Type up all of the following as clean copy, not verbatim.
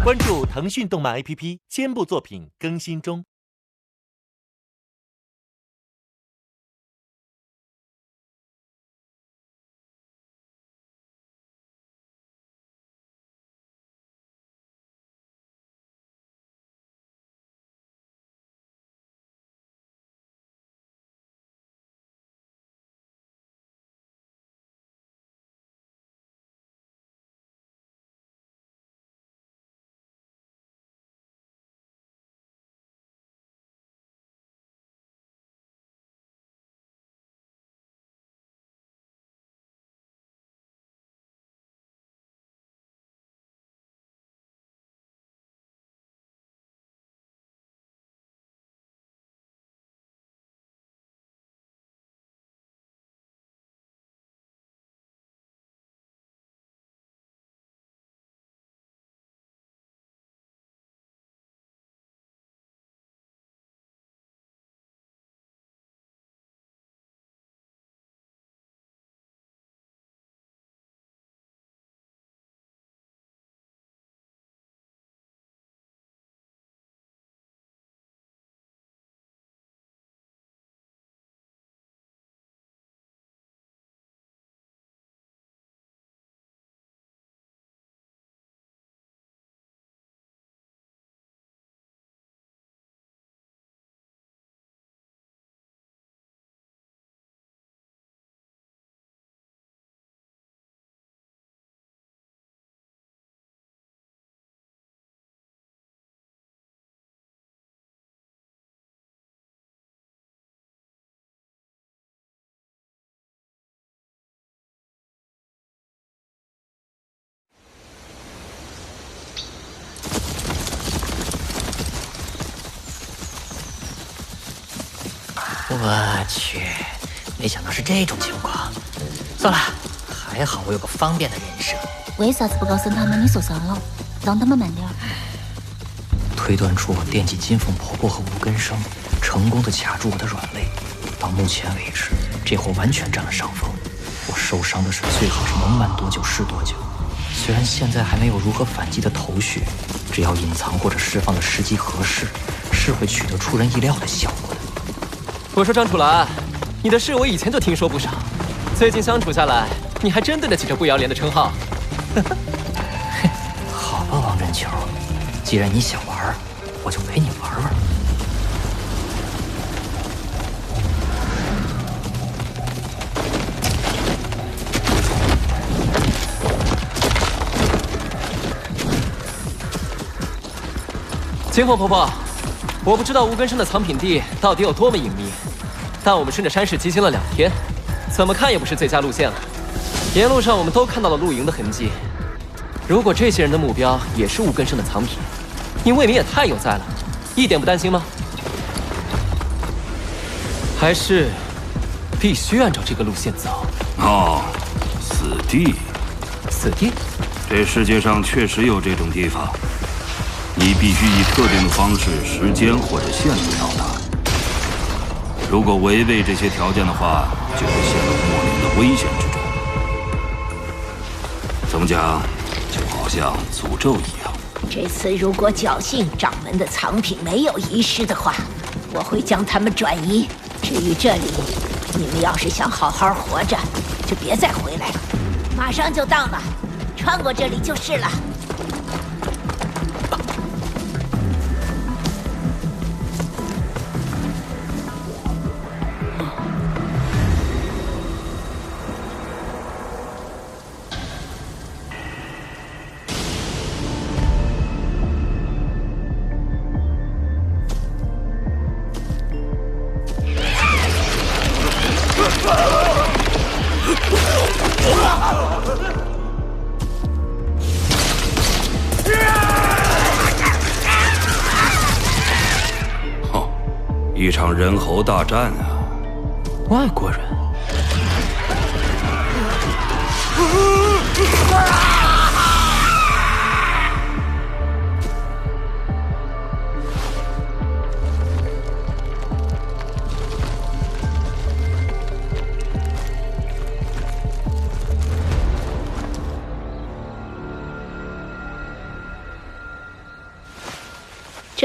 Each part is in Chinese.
关注腾讯动漫 APP， 肩部作品更新中。我去，没想到是这种情况。算了，还好我有个方便的人设。为啥子不告诉他们你受伤了，让他们慢点？推断出我惦记金凤婆婆和无根生，成功的卡住我的软肋。到目前为止，这货完全占了上风。我受伤的事最好是能慢多久是多久。虽然现在还没有如何反击的头绪，只要隐藏或者释放的时机合适，是会取得出人意料的效果的。我说张楚岚，你的事我以前就听说不少，最近相处下来，你还真对得起这不要脸的称号。好吧，王振球，既然你想玩，我就陪你玩玩。金凤婆婆，我不知道无根生的藏品地到底有多么隐秘，但我们顺着山势急行了2天，怎么看也不是最佳路线了。沿路上我们都看到了露营的痕迹，如果这些人的目标也是无根生的藏品，你未免也太有在了，一点不担心吗？还是必须按照这个路线走？哦，死地，死地？这世界上确实有这种地方。你必须以特定的方式、时间或者线路到达。如果违背这些条件的话，就会陷入莫名的危险之中。怎么讲？就好像诅咒一样。这次如果侥幸掌门的藏品没有遗失的话，我会将他们转移。至于这里，你们要是想好好活着，就别再回来了。马上就到了，穿过这里就是了。一场人猴大战啊！外国人。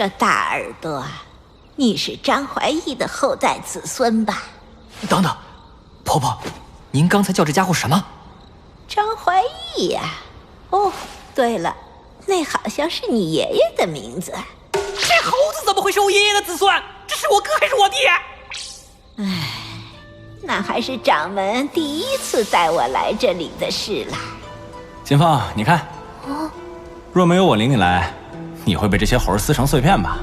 这大耳朵，你是张怀义的后代子孙吧？等等，婆婆，您刚才叫这家伙什么？张怀义呀。哦，对了，那好像是你爷爷的名字。这猴子怎么会是我爷爷的子孙？这是我哥还是我爹？唉，那还是掌门第一次带我来这里的事了。金凤，你看，若没有我领你来，你会被这些猴撕成碎片吧？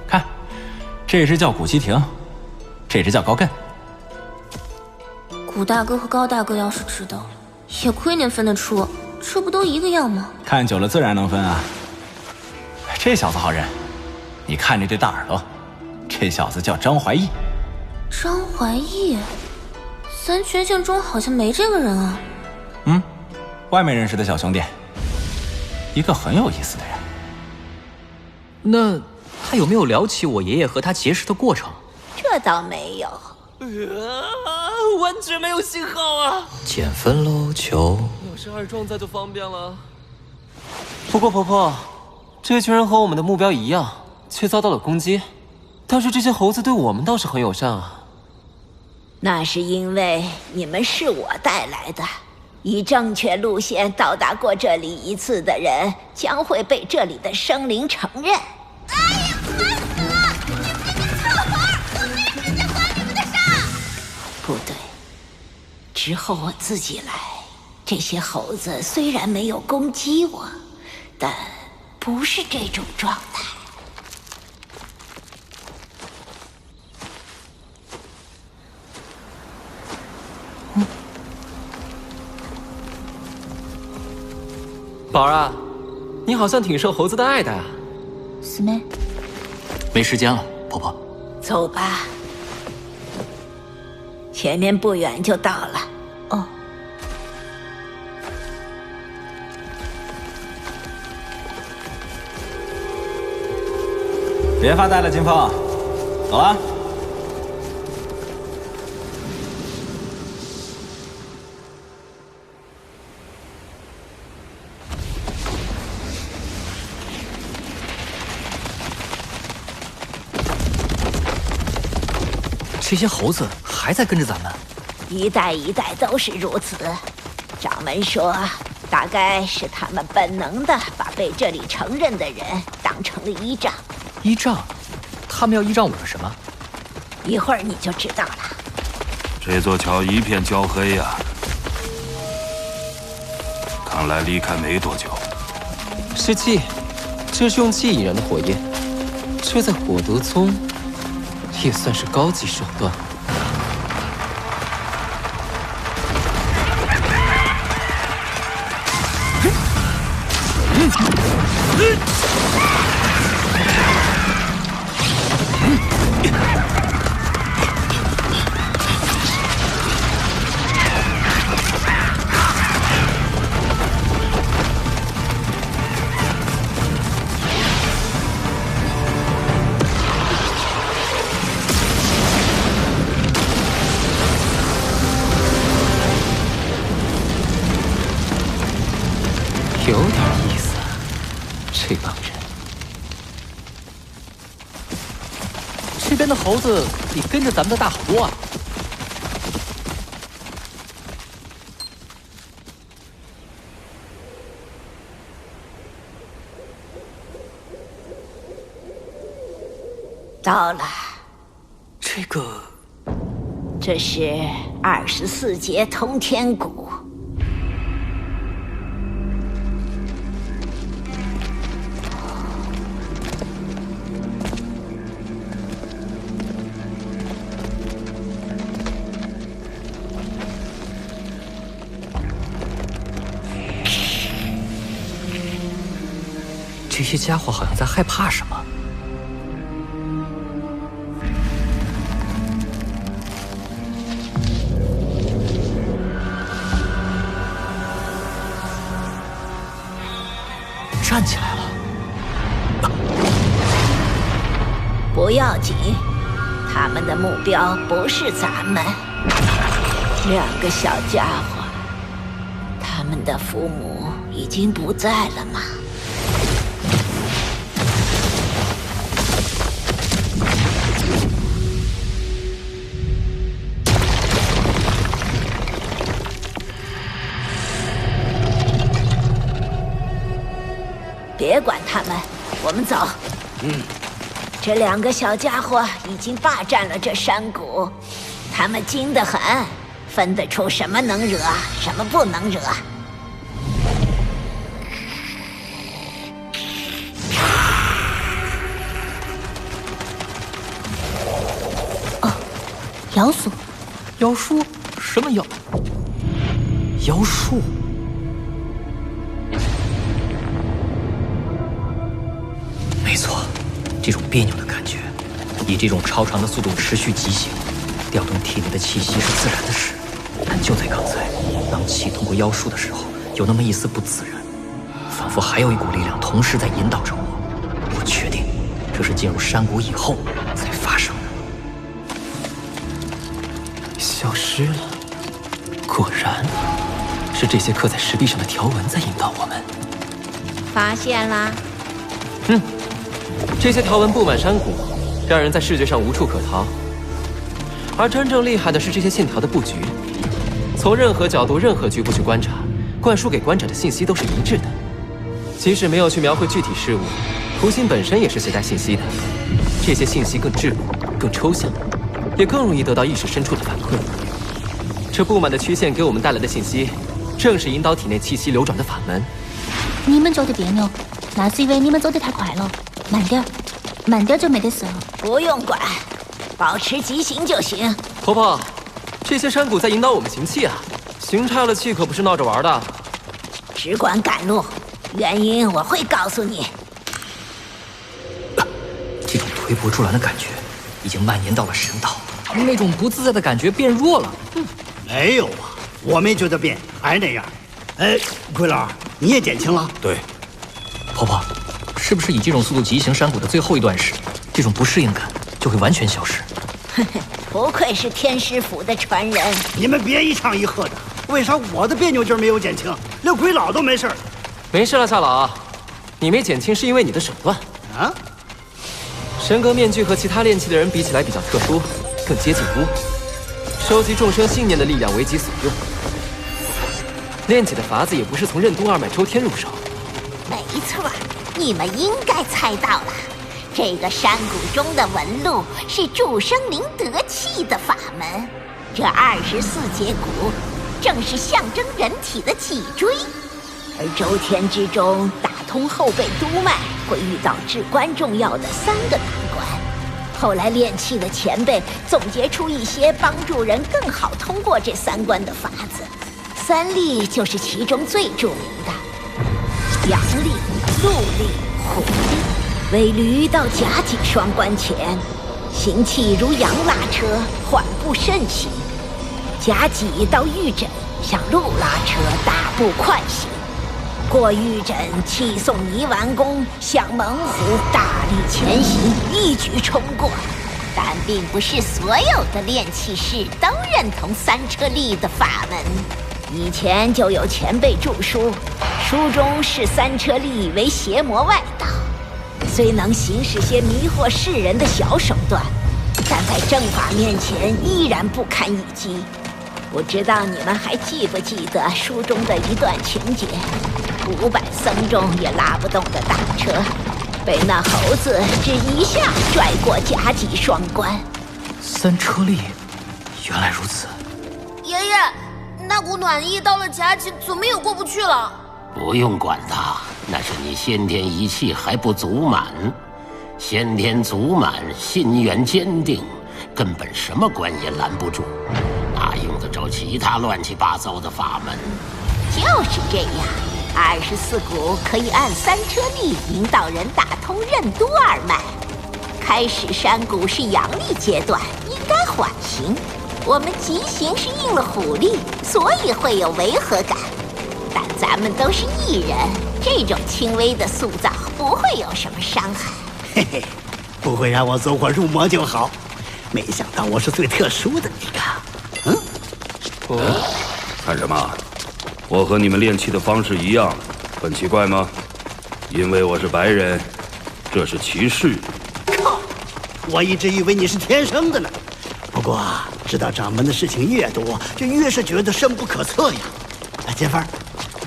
看，这只叫古西亭，这只叫高艮。古大哥和高大哥要是知道，也亏您分得出，这不都一个样吗？看久了自然能分啊。这小子好认，你看这对大耳朵，这小子叫张怀义。张怀义，咱全县中好像没这个人啊。外面认识的小兄弟，一个很有意思的人。那他有没有聊起我爷爷和他结识的过程？这倒没有。完全没有信号啊！减分喽，求。要是二壮在就方便了。不过婆婆，这群人和我们的目标一样，却遭到了攻击。但是这些猴子对我们倒是很友善啊。那是因为你们是我带来的，以正确路线到达过这里一次的人，将会被这里的生灵承认。哎呀，烦死了！你们这些臭猴，我没时间管你们的事。不对，之后我自己来。这些猴子虽然没有攻击我，但不是这种状态。宝儿啊，你好像挺受猴子的爱戴啊。四妹，没时间了，婆婆。走吧，前面不远就到了。哦，别发呆了，金凤，走了。这些猴子还在跟着咱们，一代一代都是如此。掌门说，大概是他们本能的把被这里承认的人当成了依仗。依仗？他们要依仗我们什么？一会儿你就知道了。这座桥一片焦黑呀，看来离开没多久。是气，这是用气引燃的火焰，这在火德宗也算是高级手段。有点意思，这帮人。这边的猴子比跟着咱们的大好多啊！到了，这个这是24节通天鼓。这些家伙好像在害怕什么。站起来了。不要紧，他们的目标不是咱们。两个小家伙，他们的父母已经不在了吗？别管他们，我们走。这2个小家伙已经霸占了这山谷，他们精得很，分得出什么能惹，什么不能惹。妖术，妖术？什么妖？妖术？没错，这种别扭的感觉，以这种超长的速度持续疾行，调动体内的气息是自然的事。但就在刚才，当气通过妖术的时候，有那么一丝不自然，仿佛还有一股力量同时在引导着我。我确定，这是进入山谷以后才发生的。消失了，果然是这些刻在石壁上的条纹在引导我们。发现啦？这些条纹布满山谷，让人在视觉上无处可逃。而真正厉害的是这些线条的布局，从任何角度、任何局部去观察，灌输给观者的信息都是一致的。即使没有去描绘具体事物，图形本身也是携带信息的。这些信息更质朴、更抽象，也更容易得到意识深处的反馈。这布满的曲线给我们带来的信息，正是引导体内气息流转的法门。你们走得别扭，那是因为你们走得太快了。慢点儿，慢点儿就没得事了。不用管，保持疾行就行。婆婆，这些山谷在引导我们行气啊，行差了气可不是闹着玩的。只管赶路，原因我会告诉你。这种推波助澜的感觉已经蔓延到了神道，那种不自在的感觉变弱了。没有啊，我没觉得变，还是那样。哎，奎老，你也减轻了？对，婆婆，是不是以这种速度疾行山谷的最后一段时，这种不适应感就会完全消失？不愧是天师府的传人。你们别一唱一和的，为啥我的别扭劲儿没有减轻，连奎老都没事儿？没事了，夏老，你没减轻是因为你的手段啊。神格面具和其他炼器的人比起来比较特殊，更接近巫，收集众生信念的力量为己所用。炼己的法子也不是从任督二脉周天入手。没错，你们应该猜到了，这个山谷中的纹路是助生灵得气的法门。这24节骨正是象征人体的脊椎，而周天之中打通后背督脉会遇到至关重要的3个难关。后来炼器的前辈总结出一些帮助人更好通过这3关的法子，3力就是其中最著名的。阳力、陆力、虎力，为驴到甲己双关前，行气如羊拉车，缓步慎行；甲己到玉枕，像鹿拉车，大步快行；过玉枕，气送泥丸宫，像猛虎，大力前行，一举冲过。但并不是所有的炼器士都认同3车力的法门。以前就有前辈著书，书中视3车力为邪魔外道，虽能行使些迷惑世人的小手段，但在正法面前依然不堪一击。不知道你们还记不记得书中的一段情节？500僧众也拉不动的大车，被那猴子只一下拽过甲己双关。3车力，原来如此。爷爷，那股暖意到了甲己，怎么也过不去了。不用管它，那是你先天一气还不足满。先天足满，心源坚定，根本什么关也拦不住，哪用得着其他乱七八糟的法门？就是这样，24股可以按3车力引导人打通任督二脉。开始山谷是阳力阶段，应该缓行。我们急行是应了虎力，所以会有违和感。但咱们都是异人，这种轻微的塑造不会有什么伤害。嘿嘿，不会让我走火入魔就好。没想到我是最特殊的一个。看什么？我和你们练气的方式一样，很奇怪吗？因为我是白人，这是歧视。靠！我一直以为你是天生的呢。不过知道掌门的事情越多，就越是觉得深不可测呀。尖峰，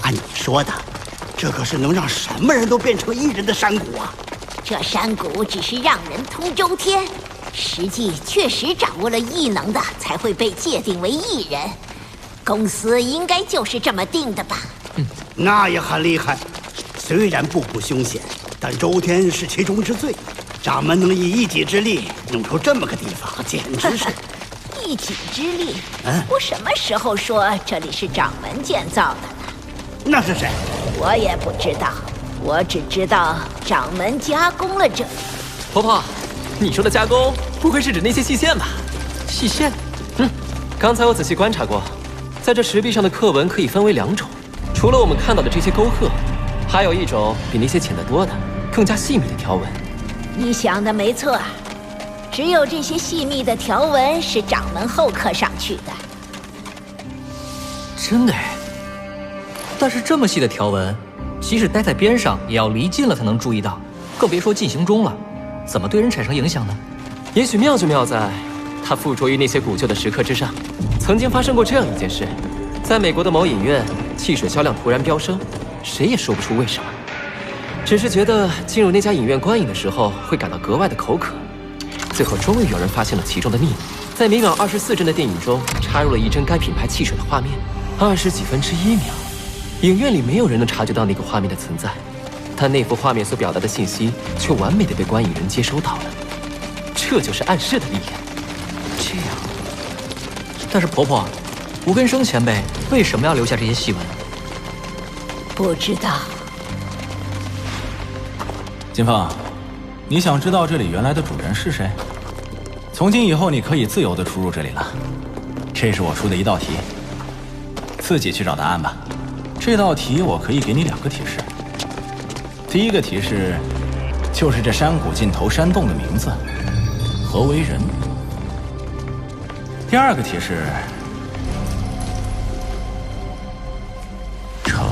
按你说的，这可是能让什么人都变成异人的山谷啊！这山谷只是让人通周天，实际确实掌握了异能的才会被界定为异人。公司应该就是这么定的吧？那也很厉害。虽然步步凶险，但周天是其中之最。掌门能以一己之力弄出这么个地方，简直是一己之力。我什么时候说这里是掌门建造的呢？那是谁？我也不知道，我只知道掌门加工了这里。婆婆，你说的加工不会是指那些细线吧？细线？刚才我仔细观察过，在这石壁上的刻纹可以分为2种，除了我们看到的这些沟壑，还有一种比那些浅得多的、更加细密的条纹。你想的没错，只有这些细密的条纹是掌门后刻上去的。真的哎，但是这么细的条纹，即使待在边上，也要离近了才能注意到，更别说进行中了，怎么对人产生影响呢？也许妙就妙在，它附着于那些古旧的石刻之上。曾经发生过这样一件事，在美国的某影院，汽水销量突然飙升，谁也说不出为什么，只是觉得进入那家影院观影的时候会感到格外的口渴。最后终于有人发现了其中的秘密，在每秒24帧的电影中插入了一帧该品牌汽水的画面，20几分之1秒。影院里没有人能察觉到那个画面的存在，但那幅画面所表达的信息却完美的被观影人接收到了。这就是暗示的力量。这样，但是婆婆，无根生前辈为什么要留下这些细纹？不知道。金凤，你想知道这里原来的主人是谁？从今以后，你可以自由地出入这里了。这是我出的一道题，自己去找答案吧。这道题我可以给你2个提示。第一个提示就是这山谷尽头山洞的名字，何为人？第2个提示，城。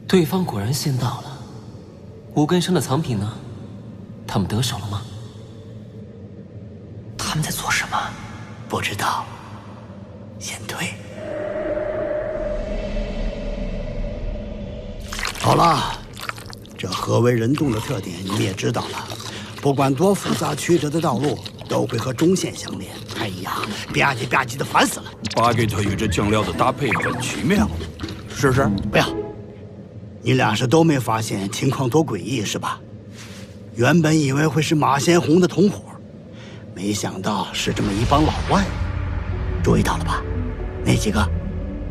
对方果然先到了。无根生的藏品呢？他们得手了吗？他们在做什么？不知道，先退。好了，这何为人洞的特点你们也知道了。不管多复杂曲折的道路，都会和中线相连。哎呀，吧唧吧唧的，烦死了！巴给特与这酱料的搭配很奇妙。试试？不要。你俩是都没发现情况多诡异是吧？原本以为会是马先红的同伙，没想到是这么一帮老外。注意到了吧？那几个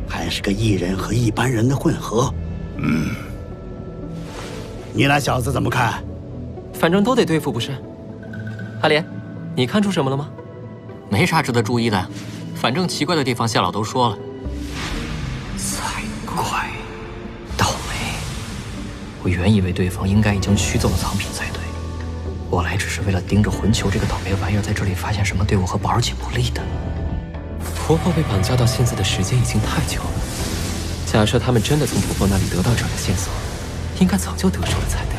还是个异人和一般人的混合。你俩小子怎么看？反正都得对付不是？阿莲，你看出什么了吗？没啥值得注意的，反正奇怪的地方夏老都说了。才怪，倒霉！我原以为对方应该已经取走了藏品才对，我来只是为了盯着魂球这个倒霉玩意儿在这里发现什么对我和宝儿姐不利的。婆婆被绑架到现在的时间已经太久了，假设他们真的从婆婆那里得到这儿的线索，应该早就得手了才对。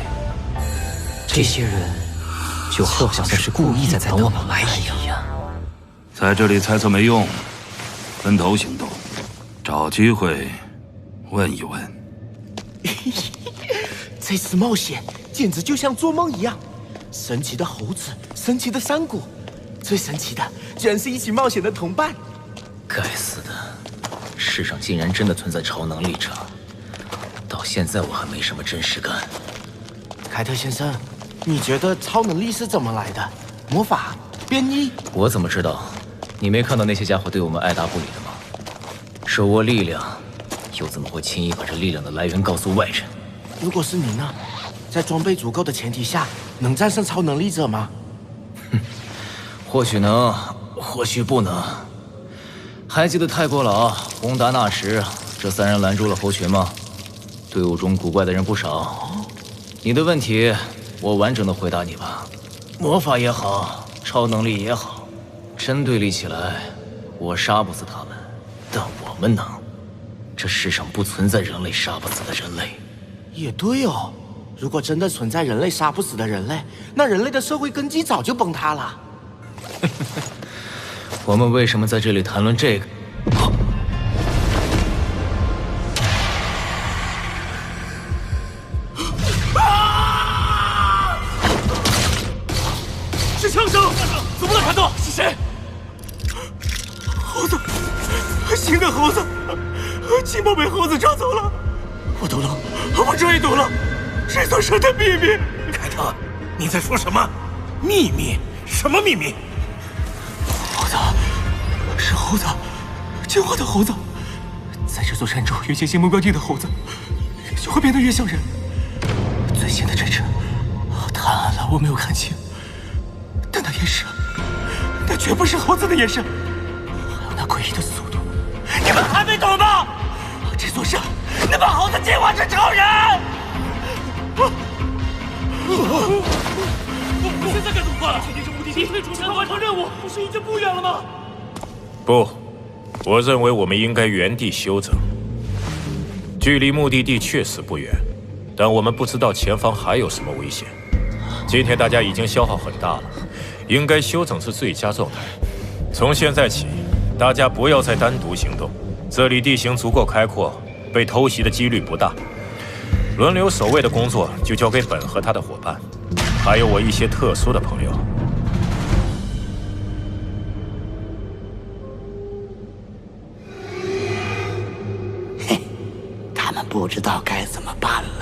这些人就好像是故意在等我们来一样。在这里猜测没用，分头行动，找机会问一问。这次冒险简直就像做梦一样，神奇的猴子，神奇的山谷，最神奇的居然是一起冒险的同伴。该死的，世上竟然真的存在超能力者，到现在我还没什么真实感。凯特先生，你觉得超能力是怎么来的？魔法、变异？我怎么知道？你没看到那些家伙对我们爱答不理的吗？手握力量，又怎么会轻易把这力量的来源告诉外人？如果是你呢？在装备足够的前提下，能战胜超能力者吗？或许能，或许不能。还记得太过老、洪达那时，这3人拦住了猴群吗？队伍中古怪的人不少。你的问题，我完整的回答你吧。魔法也好，超能力也好，真对立起来，我杀不死他们，但我们能。这世上不存在人类杀不死的人类。也对哦，如果真的存在人类杀不死的人类，那人类的社会根基早就崩塌了。我们为什么在这里谈论这个？是枪声，怎么能看到？是谁？猴子，新的猴子，金宝被猴子抓走了。我懂了，我终于懂了，这座山的秘密。凯特，你在说什么？秘密？什么秘密？猴子，是猴子，进化的猴子。在这座山中遇见仙门标定的猴子，就会变得越像人。最新的这只，太暗了，我没有看清。但那眼神，那绝不是猴子的眼神，还有那诡异的速度。你们还没懂吗？这座山能把猴子进化成超人！我们现在该怎么办？确定是目的地，退出山，完成任务，不是已经不远了吗？不，我认为我们应该原地休整。距离目的地确实不远，但我们不知道前方还有什么危险。今天大家已经消耗很大了，应该休整是最佳状态。从现在起，大家不要再单独行动。这里地形足够开阔，被偷袭的几率不大。轮流守卫的工作就交给本和他的伙伴，还有我一些特殊的朋友。嘿，他们不知道该怎么办了。